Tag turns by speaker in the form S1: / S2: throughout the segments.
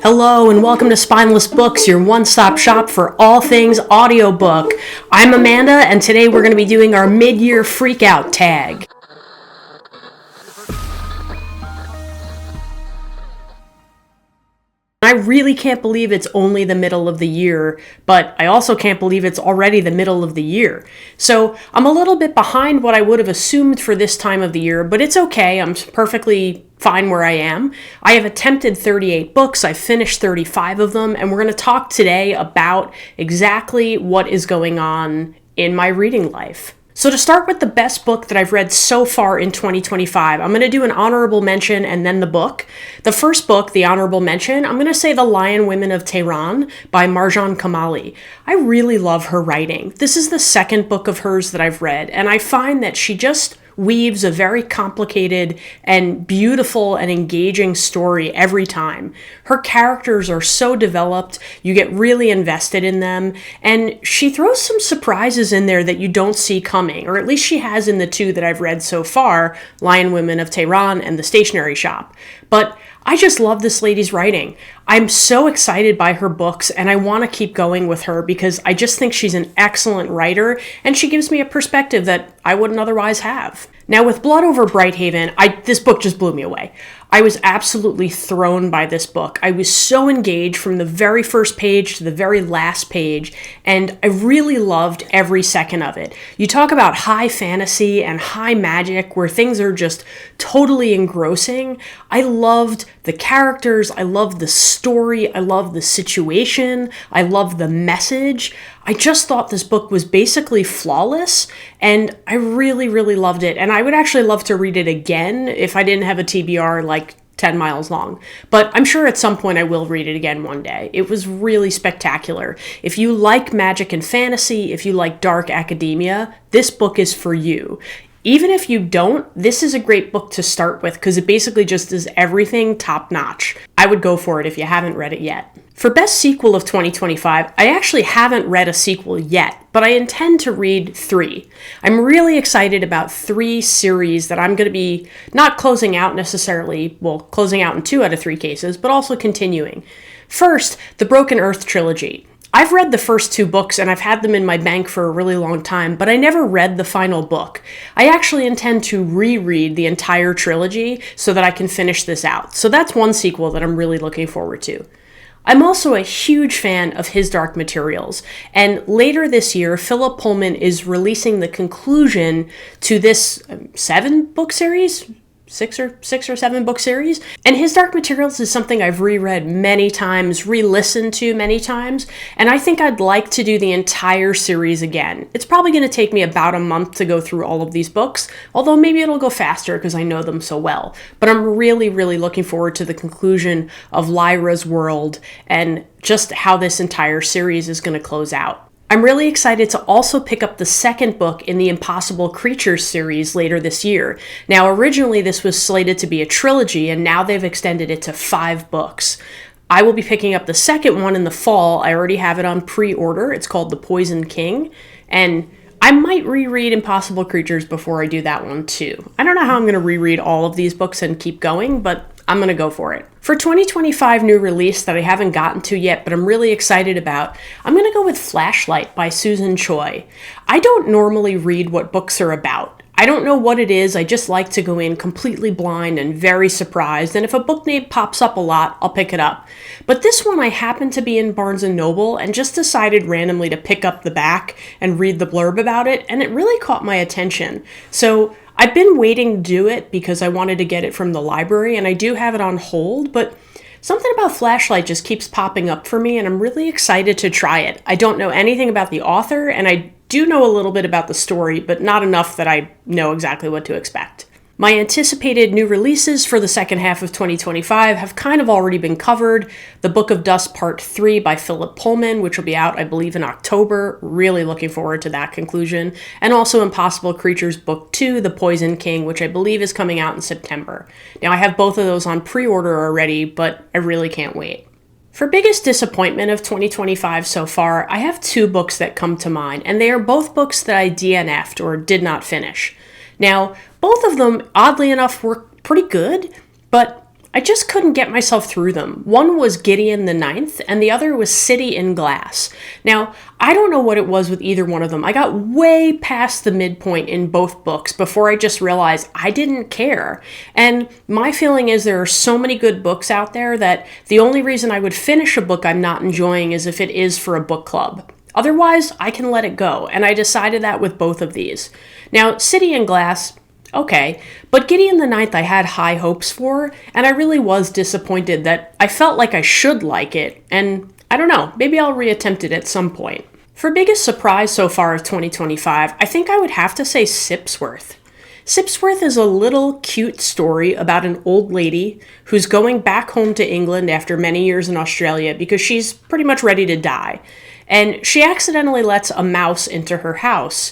S1: Hello and welcome to Spineless Books, your one-stop shop for all things audiobook. I'm Amanda and today we're going to be doing our Mid Year Freakout Tag. I really can't believe it's only the middle of the year, but I also can't believe it's already the middle of the year. So I'm a little bit behind what I would have assumed for this time of the year, but it's okay. I'm perfectly fine where I am. I have attempted 38 books. I've finished 35 of them, and we're going to talk today about exactly what is going on in my reading life. So to start with the best book that I've read so far in 2025, I'm going to do an honorable mention and then the book. The first book, the honorable mention, I'm going to say The Lion Women of Tehran by Marjan Kamali. I really love her writing. This is the second book of hers that I've read, and I find that she just weaves a very complicated and beautiful and engaging story every time. Her characters are so developed, you get really invested in them, and she throws some surprises in there that you don't see coming, or at least she has in the two that I've read so far, Lion Women of Tehran and The Stationery Shop. But I just love this lady's writing. I'm so excited by her books and I want to keep going with her because I just think she's an excellent writer and she gives me a perspective that I wouldn't otherwise have. Now with Blood Over Brighthaven, this book just blew me away. I was absolutely thrown by this book. I was so engaged from the very first page to the very last page, and I really loved every second of it. You talk about high fantasy and high magic where things are just totally engrossing. I loved the characters, I loved the story, I loved the situation, I loved the message. I just thought this book was basically flawless, and I really, really loved it. And I would actually love to read it again if I didn't have a TBR like 10 miles long. But I'm sure at some point I will read it again one day. It was really spectacular. If you like magic and fantasy, if you like dark academia, this book is for you. Even if you don't, this is a great book to start with because it basically just does everything top notch. I would go for it if you haven't read it yet. For Best Sequel of 2025, I actually haven't read a sequel yet, but I intend to read 3. I'm really excited about 3 series that I'm going to be not closing out necessarily, well, closing out in 2 out of 3 cases, but also continuing. First, the Broken Earth trilogy. I've read the first 2 books and I've had them in my bank for a really long time, but I never read the final book. I actually intend to reread the entire trilogy so that I can finish this out. So that's one sequel that I'm really looking forward to. I'm also a huge fan of His Dark Materials, and later this year, Philip Pullman is releasing the conclusion to this 7-book series? 6 or 7 book series. And His Dark Materials is something I've reread many times, re-listened to many times, and I think I'd like to do the entire series again. It's probably going to take me about a month to go through all of these books, although maybe it'll go faster because I know them so well. But I'm really, really looking forward to the conclusion of Lyra's world and just how this entire series is going to close out. I'm really excited to also pick up the second book in the Impossible Creatures series later this year. Now, originally this was slated to be a trilogy, and now they've extended it to 5 books. I will be picking up the second one in the fall. I already have it on pre-order. It's called The Poison King, and I might reread Impossible Creatures before I do that one too. I don't know how I'm going to reread all of these books and keep going, but I'm going to go for it. For 2025 new release that I haven't gotten to yet, but I'm really excited about, I'm going to go with Flashlight by Susan Choi. I don't normally read what books are about. I don't know what it is, I just like to go in completely blind and very surprised, and if a book name pops up a lot, I'll pick it up. But this one I happened to be in Barnes & Noble and just decided randomly to pick up the back and read the blurb about it, and it really caught my attention. So I've been waiting to do it because I wanted to get it from the library, and I do have it on hold, but something about Flashlight just keeps popping up for me, and I'm really excited to try it. I don't know anything about the author, and I do know a little bit about the story, but not enough that I know exactly what to expect. My anticipated new releases for the second half of 2025 have kind of already been covered. The Book of Dust Part 3 by Philip Pullman, which will be out, I believe, in October. Really looking forward to that conclusion. And also Impossible Creatures Book 2, The Poison King, which I believe is coming out in September. Now, I have both of those on pre-order already, but I really can't wait. For biggest disappointment of 2025 so far, I have 2 books that come to mind, and they are both books that I DNF'd or did not finish. Now, both of them, oddly enough, were pretty good, but I just couldn't get myself through them. One was Gideon the Ninth, and the other was City in Glass. Now, I don't know what it was with either one of them. I got way past the midpoint in both books before I just realized I didn't care. And my feeling is there are so many good books out there that the only reason I would finish a book I'm not enjoying is if it is for a book club. Otherwise, I can let it go, and I decided that with both of these. Now, City in Glass, okay, but Gideon the Ninth I had high hopes for, and I really was disappointed that I felt like I should like it, and I don't know, maybe I'll reattempt it at some point. For biggest surprise so far of 2025, I think I would have to say Sipsworth. Sipsworth is a little cute story about an old lady who's going back home to England after many years in Australia because she's pretty much ready to die. And she accidentally lets a mouse into her house.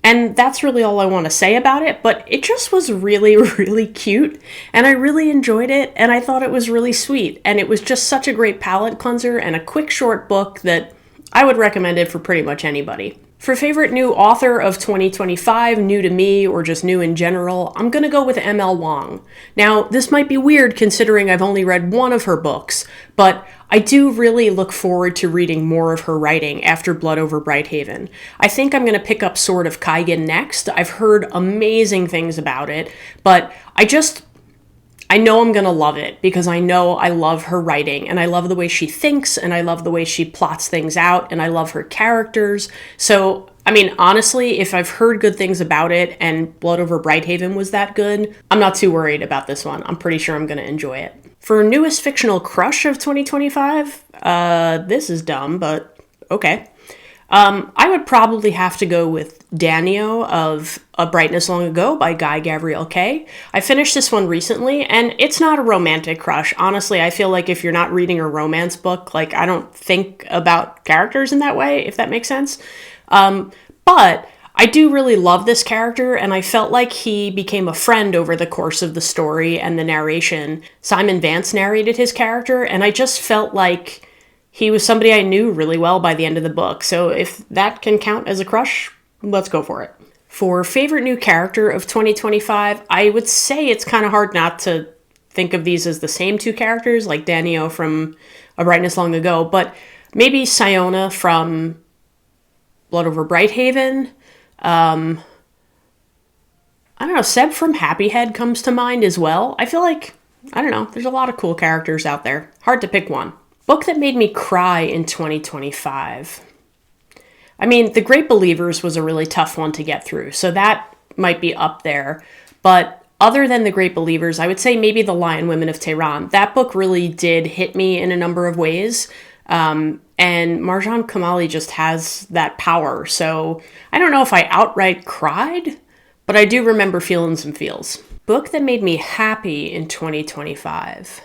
S1: And that's really all I want to say about it, but it just was really, really cute, and I really enjoyed it, and I thought it was really sweet, and it was just such a great palate cleanser and a quick, short book that I would recommend it for pretty much anybody. For favorite new author of 2025, new to me, or just new in general, I'm gonna go with M.L. Wong. Now, this might be weird considering I've only read one of her books, but I do really look forward to reading more of her writing after Blood Over Brighthaven. I think I'm gonna pick up Sword of Kaigen next. I've heard amazing things about it, but I know I'm gonna love it because I know I love her writing, and I love the way she thinks, and I love the way she plots things out, and I love her characters. So, I mean, honestly, if I've heard good things about it and Blood Over Brighthaven was that good, I'm not too worried about this one. I'm pretty sure I'm gonna enjoy it. For newest fictional crush of 2025, this is dumb, but okay. I would probably have to go with Danio of A Brightness Long Ago by Guy Gavriel Kay. I finished this one recently, and it's not a romantic crush. Honestly, I feel like if you're not reading a romance book, like, I don't think about characters in that way, if that makes sense. But I do really love this character, and I felt like he became a friend over the course of the story and the narration. Simon Vance narrated his character, and I just felt like he was somebody I knew really well by the end of the book, so if that can count as a crush, let's go for it. For favorite new character of 2025, I would say it's kind of hard not to think of these as the same two characters, like Danio from A Brightness Long Ago, but maybe Siona from Blood Over Brighthaven. I don't know, Seb from Happy Head comes to mind as well. I feel like, I don't know, there's a lot of cool characters out there. Hard to pick one. Book that made me cry in 2025. I mean, The Great Believers was a really tough one to get through, so that might be up there. But other than The Great Believers, I would say maybe The Lion Women of Tehran. That book really did hit me in a number of ways. And Marjan Kamali just has that power. So I don't know if I outright cried, but I do remember feeling some feels. Book that made me happy in 2025.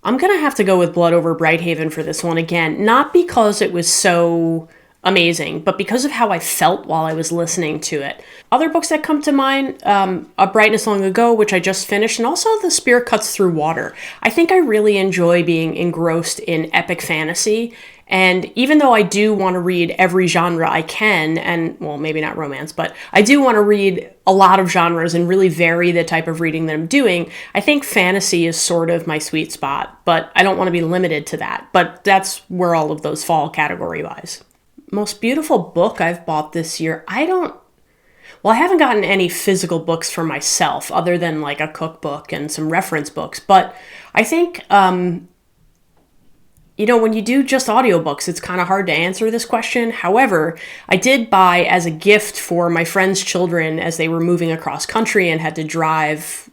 S1: I'm going to have to go with Blood Over Brighthaven for this one again, not because it was so amazing, but because of how I felt while I was listening to it. Other books that come to mind, A Brightness Long Ago, which I just finished, and also The Spear Cuts Through Water. I think I really enjoy being engrossed in epic fantasy, and even though I do want to read every genre I can, and, well, maybe not romance, but I do want to read a lot of genres and really vary the type of reading that I'm doing, I think fantasy is sort of my sweet spot, but I don't want to be limited to that. But that's where all of those fall category-wise. Most beautiful book I've bought this year, I haven't gotten any physical books for myself other than like a cookbook and some reference books, but I think, when you do just audiobooks, it's kind of hard to answer this question. However, I did buy as a gift for my friend's children as they were moving across country and had to drive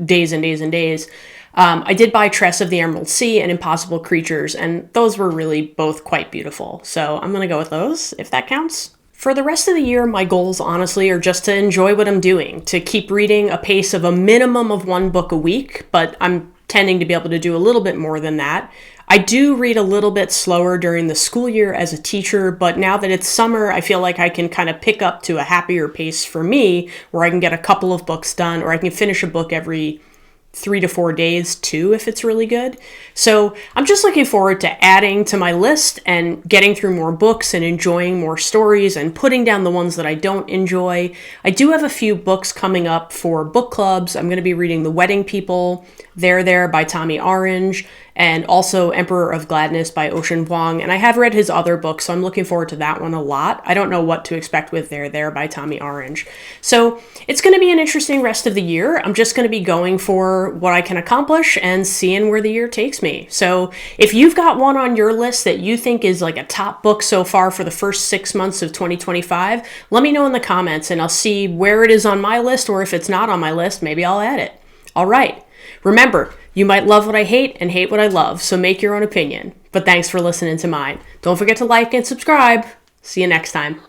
S1: days and days and days. I did buy Tress of the Emerald Sea and Impossible Creatures, and those were really both quite beautiful. So I'm going to go with those, if that counts. For the rest of the year, my goals, honestly, are just to enjoy what I'm doing, to keep reading a pace of a minimum of one book a week, but I'm tending to be able to do a little bit more than that. I do read a little bit slower during the school year as a teacher, but now that it's summer, I feel like I can kind of pick up to a happier pace for me, where I can get a couple of books done, or I can finish a book every 3 to 4 days too if it's really good. So I'm just looking forward to adding to my list and getting through more books and enjoying more stories and putting down the ones that I don't enjoy. I do have a few books coming up for book clubs. I'm going to be reading The Wedding People, There by Tommy Orange, and also Emperor of Gladness by Ocean Vuong. And I have read his other books, so I'm looking forward to that one a lot. I don't know what to expect with There by Tommy Orange. So it's going to be an interesting rest of the year. I'm just going to be going for what I can accomplish and seeing where the year takes me. So if you've got one on your list that you think is like a top book so far for the first 6 months of 2025, let me know in the comments and I'll see where it is on my list, or if it's not on my list, maybe I'll add it. All right. Remember, you might love what I hate and hate what I love, so make your own opinion. But thanks for listening to mine. Don't forget to like and subscribe. See you next time.